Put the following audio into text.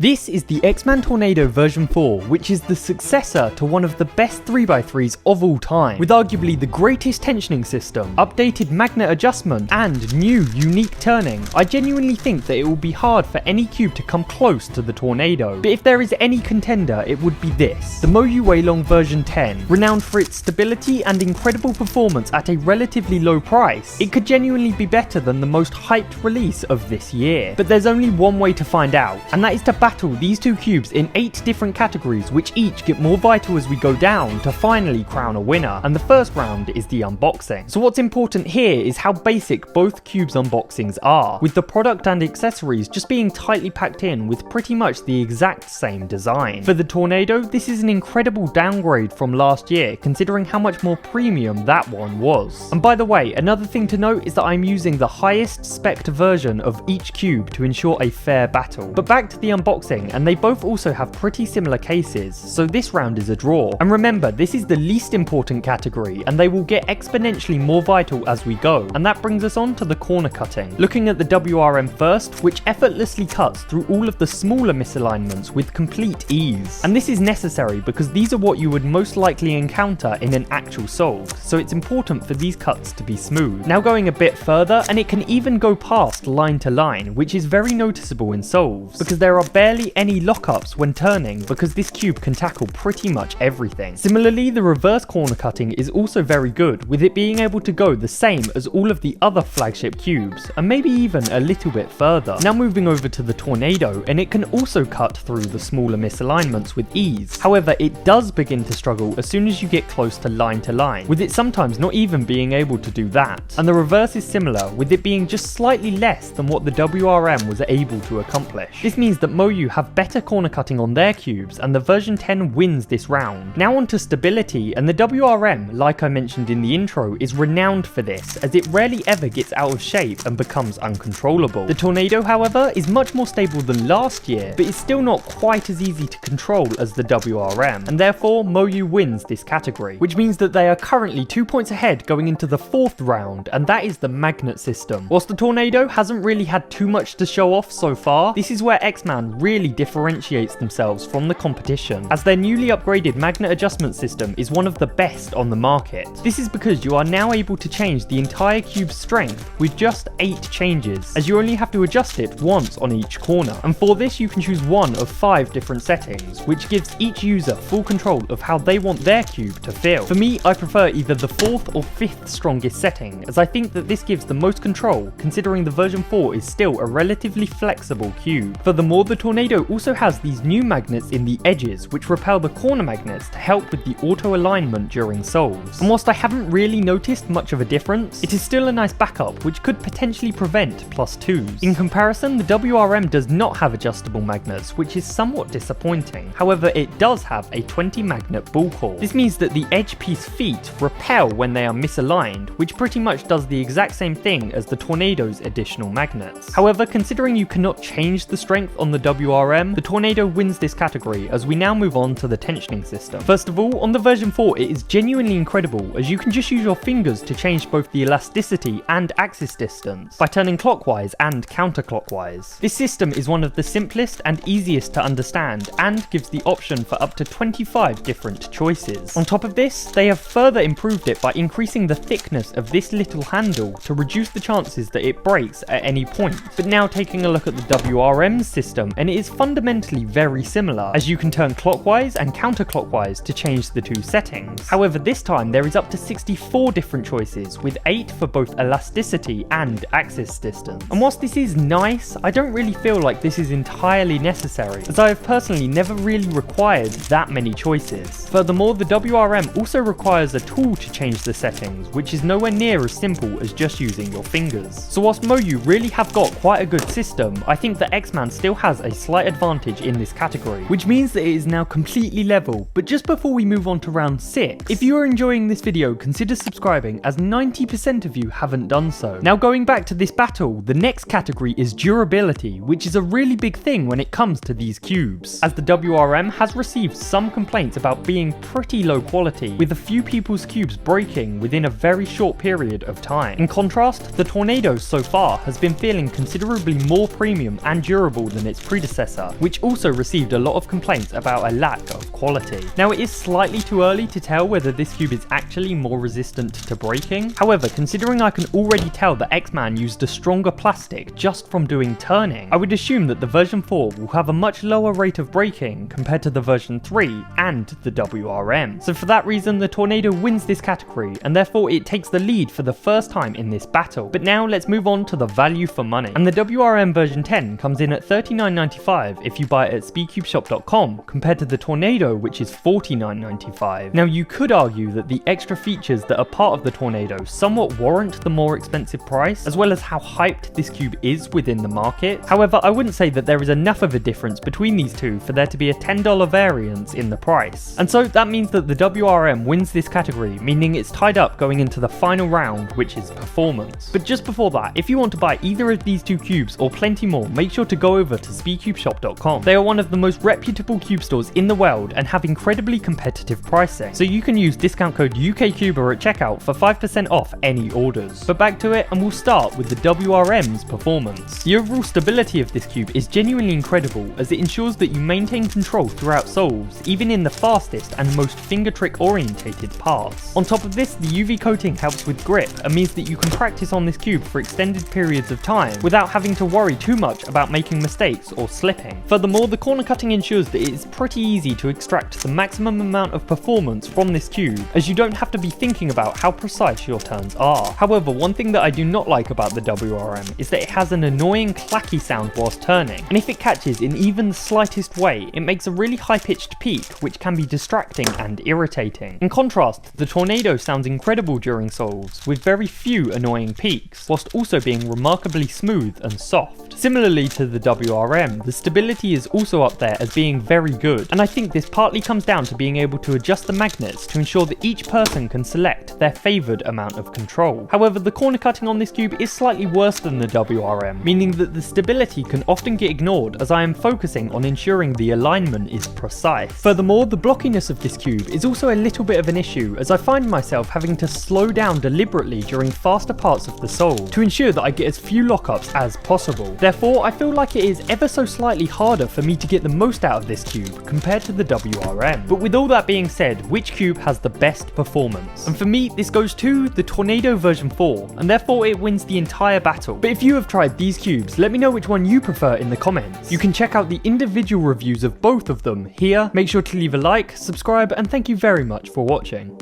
This is the X-Man Tornado version 4, which is the successor to one of the best 3x3s of all time, with arguably the greatest tensioning system, updated magnet adjustment, and new unique turning. I genuinely think that it will be hard for any cube to come close to the Tornado, but if there is any contender, it would be this, the MoYu Weilong version 10. Renowned for its stability and incredible performance at a relatively low price, it could genuinely be better than the most hyped release of this year. But there's only one way to find out, and that is to battle these two cubes in 8 different categories, which each get more vital as we go down to finally crown a winner, and the first round is the unboxing. So what's important here is how basic both cubes unboxings are, with the product and accessories just being tightly packed in with pretty much the exact same design. For the Tornado, this is an incredible downgrade from last year, considering how much more premium that one was. And by the way, another thing to note is that I'm using the highest spec'd version of each cube to ensure a fair battle. But back to the unboxing, and they both also have pretty similar cases, so this round is a draw. And remember, this is the least important category, and they will get exponentially more vital as we go, and that brings us on to the corner cutting. Looking at the WRM first, which effortlessly cuts through all of the smaller misalignments with complete ease. And this is necessary because these are what you would most likely encounter in an actual solve, so it's important for these cuts to be smooth. Now going a bit further, and it can even go past line to line, which is very noticeable in solves, because there are barely any lockups when turning because this cube can tackle pretty much everything. Similarly, the reverse corner cutting is also very good, with it being able to go the same as all of the other flagship cubes, and maybe even a little bit further. Now moving over to the Tornado, and it can also cut through the smaller misalignments with ease. However, it does begin to struggle as soon as you get close to line, with it sometimes not even being able to do that. And the reverse is similar, with it being just slightly less than what the WRM was able to accomplish. This means that MoYu have better corner cutting on their cubes, and the version 10 wins this round. Now onto stability, and the WRM, like I mentioned in the intro, is renowned for this, as it rarely ever gets out of shape and becomes uncontrollable. The Tornado, however, is much more stable than last year, but is still not quite as easy to control as the WRM, and therefore MoYu wins this category, which means that they are currently 2 points ahead going into the 4th round, and that is the magnet system. Whilst the Tornado hasn't really had too much to show off so far, this is where X-Man really differentiates themselves from the competition, as their newly upgraded magnet adjustment system is one of the best on the market. This is because you are now able to change the entire cube's strength with just 8 changes, as you only have to adjust it once on each corner, and for this you can choose one of 5 different settings, which gives each user full control of how they want their cube to feel. For me, I prefer either the 4th or 5th strongest setting, as I think that this gives the most control, considering the version 4 is still a relatively flexible cube. Furthermore, the Tornado also has these new magnets in the edges, which repel the corner magnets to help with the auto alignment during solves. And whilst I haven't really noticed much of a difference, it is still a nice backup which could potentially prevent +2s. In comparison, the WRM does not have adjustable magnets, which is somewhat disappointing. However, it does have a 20 magnet ball core. This means that the edge piece feet repel when they are misaligned, which pretty much does the exact same thing as the Tornado's additional magnets. However, considering you cannot change the strength on the WRM, the Tornado wins this category, as we now move on to the tensioning system. First of all, on the version 4 it is genuinely incredible, as you can just use your fingers to change both the elasticity and axis distance by turning clockwise and counterclockwise. This system is one of the simplest and easiest to understand, and gives the option for up to 25 different choices. On top of this, they have further improved it by increasing the thickness of this little handle to reduce the chances that it breaks at any point. But now taking a look at the WRM system, and it is fundamentally very similar, as you can turn clockwise and counterclockwise to change the 2 settings. However, this time there is up to 64 different choices, with 8 for both elasticity and axis distance. And whilst this is nice, I don't really feel like this is entirely necessary, as I have personally never really required that many choices. Furthermore, the WRM also requires a tool to change the settings, which is nowhere near as simple as just using your fingers. So whilst MoYu really have got quite a good system, I think that X-Man still has a slight advantage in this category, which means that it is now completely level. But just before we move on to round 6, if you are enjoying this video, consider subscribing, as 90% of you haven't done so. Now going back to this battle, the next category is durability, which is a really big thing when it comes to these cubes, as the WRM has received some complaints about being pretty low quality, with a few people's cubes breaking within a very short period of time. In contrast, the Tornado so far has been feeling considerably more premium and durable than its predecessor, predecessor, which also received a lot of complaints about a lack of quality. Now, it is slightly too early to tell whether this cube is actually more resistant to breaking. However, considering I can already tell that X-Man used a stronger plastic just from doing turning, I would assume that the version 4 will have a much lower rate of breaking compared to the version 3 and the WRM. So for that reason, the Tornado wins this category, and therefore it takes the lead for the first time in this battle. But now let's move on to the value for money. And the WRM version 10 comes in at $39.95 if you buy it at speedcubeshop.com, compared to the Tornado, which is $49.95. Now, you could argue that the extra features that are part of the Tornado somewhat warrant the more expensive price, as well as how hyped this cube is within the market. However, I wouldn't say that there is enough of a difference between these two for there to be a $10 variance in the price. And so that means that the WRM wins this category, meaning it's tied up going into the final round, which is performance. But just before that, if you want to buy either of these two cubes or plenty more, make sure to go over to speedcubeshop.com. They are one of the most reputable cube stores in the world and have incredibly competitive pricing, so you can use discount code UKCuber at checkout for 5% off any orders. But back to it, and we'll start with the WRM's performance. The overall stability of this cube is genuinely incredible, as it ensures that you maintain control throughout solves, even in the fastest and most finger trick orientated parts. On top of this, the UV coating helps with grip and means that you can practice on this cube for extended periods of time without having to worry too much about making mistakes or slipping. Furthermore, the corner cutting ensures that it is pretty easy to extract the maximum amount of performance from this cube, as you don't have to be thinking about how precise your turns are. However, one thing that I do not like about the WRM is that it has an annoying clacky sound whilst turning, and if it catches in even the slightest way, it makes a really high-pitched peak, which can be distracting and irritating. In contrast, the Tornado sounds incredible during solves, with very few annoying peaks, whilst also being remarkably smooth and soft. Similarly to the WRM, the stability is also up there as being very good, and I think this partly comes down to being able to adjust the magnets to ensure that each person can select their favoured amount of control. However, the corner cutting on this cube is slightly worse than the WRM, meaning that the stability can often get ignored as I am focusing on ensuring the alignment is precise. Furthermore, the blockiness of this cube is also a little bit of an issue, as I find myself having to slow down deliberately during faster parts of the solve to ensure that I get as few lockups as possible. Therefore, I feel like it is ever so slightly harder for me to get the most out of this cube compared to the WRM. But with all that being said, which cube has the best performance? And for me, this goes to the Tornado version 4, and therefore it wins the entire battle. But if you have tried these cubes, let me know which one you prefer in the comments. You can check out the individual reviews of both of them here. Make sure to leave a like, subscribe, and thank you very much for watching.